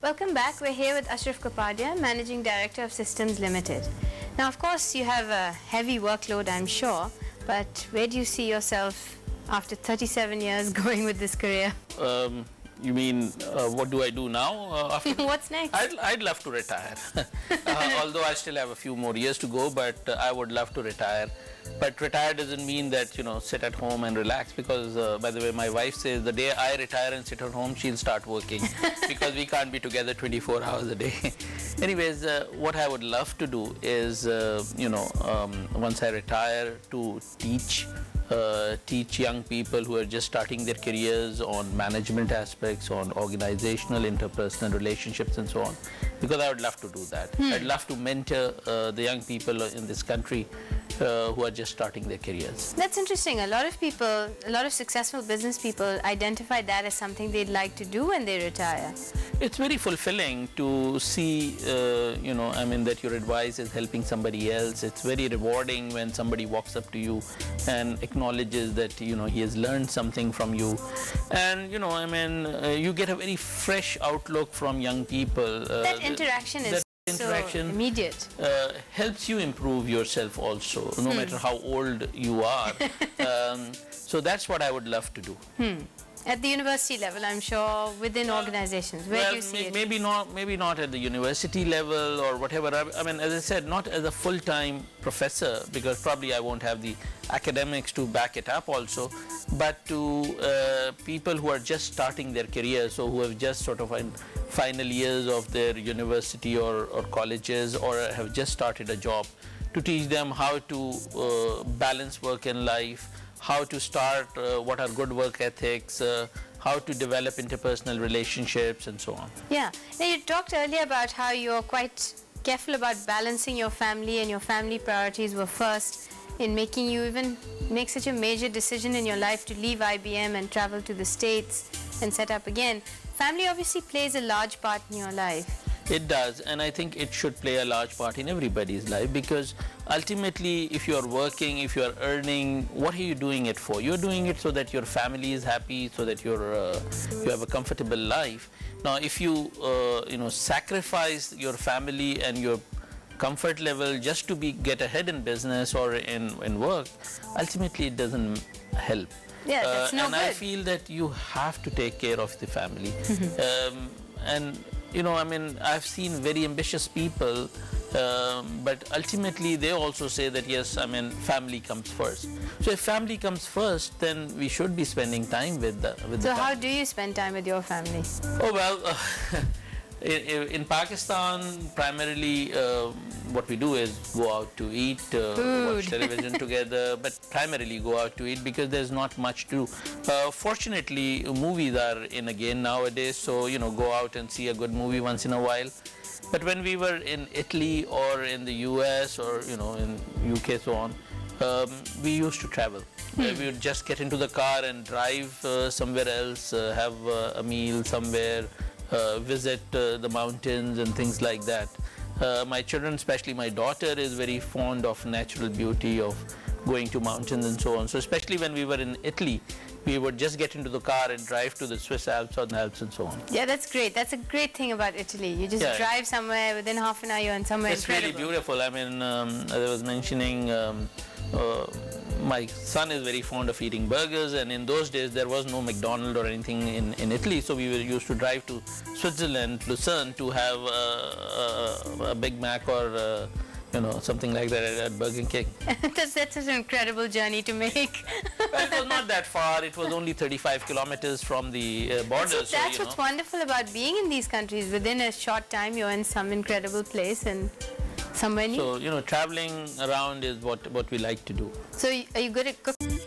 Welcome back. We're here with Ashraf Kapadia, Managing Director of Systems Limited. Now, of course, you have a heavy workload, I'm sure, but where do you see yourself after 37 years going with this career? You mean, what do I do now? After What's next? I'd love to retire. Although I still have a few more years to go, but I would love to retire. But retire doesn't mean that, sit at home and relax, because, by the way, my wife says the day I retire and sit at home, she'll start working because we can't be together 24 hours a day. Anyways, what I would love to do is, once I retire, to teach young people who are just starting their careers on management aspects, on organizational, interpersonal relationships and so on, because I would love to do that. I'd love to mentor the young people in this country who are just starting their careers. That's interesting. A lot of people, a lot of successful business people identify that as something they'd like to do when they retire. It's very fulfilling to see, that your advice is helping somebody else. It's very rewarding when somebody walks up to you and acknowledges that, he has learned something from you. And, you get a very fresh outlook from young people. That interaction is so immediate. Helps you improve yourself also, no matter how old you are. So that's what I would love to do. At the university level, I'm sure, within organizations, where do you see it? Maybe not at the university level or whatever. I mean, as I said, not as a full-time professor, because probably I won't have the academics to back it up also, but to people who are just starting their careers, so who have just sort of in final years of their university or colleges, or have just started a job, to teach them how to balance work and life, how to start, what are good work ethics, how to develop interpersonal relationships and so on. Yeah. Now, you talked earlier about how you're quite careful about balancing your family, and your family priorities were first in making you even make such a major decision in your life to leave IBM and travel to the States and set up again. Family obviously plays a large part in your life. It does, and I think it should play a large part in everybody's life, because ultimately, if you are working, if you are earning, what are you doing it for? You're doing it so that your family is happy, so that you have a comfortable life. Now, if you sacrifice your family and your comfort level just to get ahead in business or in work, ultimately it doesn't help. Yeah, that's no good. And I feel that you have to take care of the family. I've seen very ambitious people, but ultimately they also say that, yes, family comes first. So if family comes first, then we should be spending time with the family. So how do you spend time with your family? Oh, well, in Pakistan, primarily what we do is go out to eat, watch television together, but primarily go out to eat because there's not much to do. Fortunately, movies are in again nowadays, so go out and see a good movie once in a while. But when we were in Italy or in the US or in UK so on, we used to travel. We would just get into the car and drive somewhere else, have a meal somewhere, visit the mountains and things like that. My children, especially my daughter, is very fond of natural beauty, of going to mountains and so on. So especially when we were in Italy, we would just get into the car and drive to the Swiss Alps or the Alps and so on. Yeah, that's great. That's a great thing about Italy. You just drive somewhere, within half an hour you're in somewhere incredible. It's really beautiful. I mean, as I was mentioning, my son is very fond of eating burgers, and in those days there was no McDonald's or anything in Italy, so we were used to drive to Switzerland, Lucerne, to have a Big Mac or something like that at Burger King. That's such an incredible journey to make. Well, it was not that far. It was only 35 kilometers from the border. That's what's wonderful about being in these countries. Within a short time, you're in some incredible place and somewhere new. So, traveling around is what we like to do. So, are you good at cooking?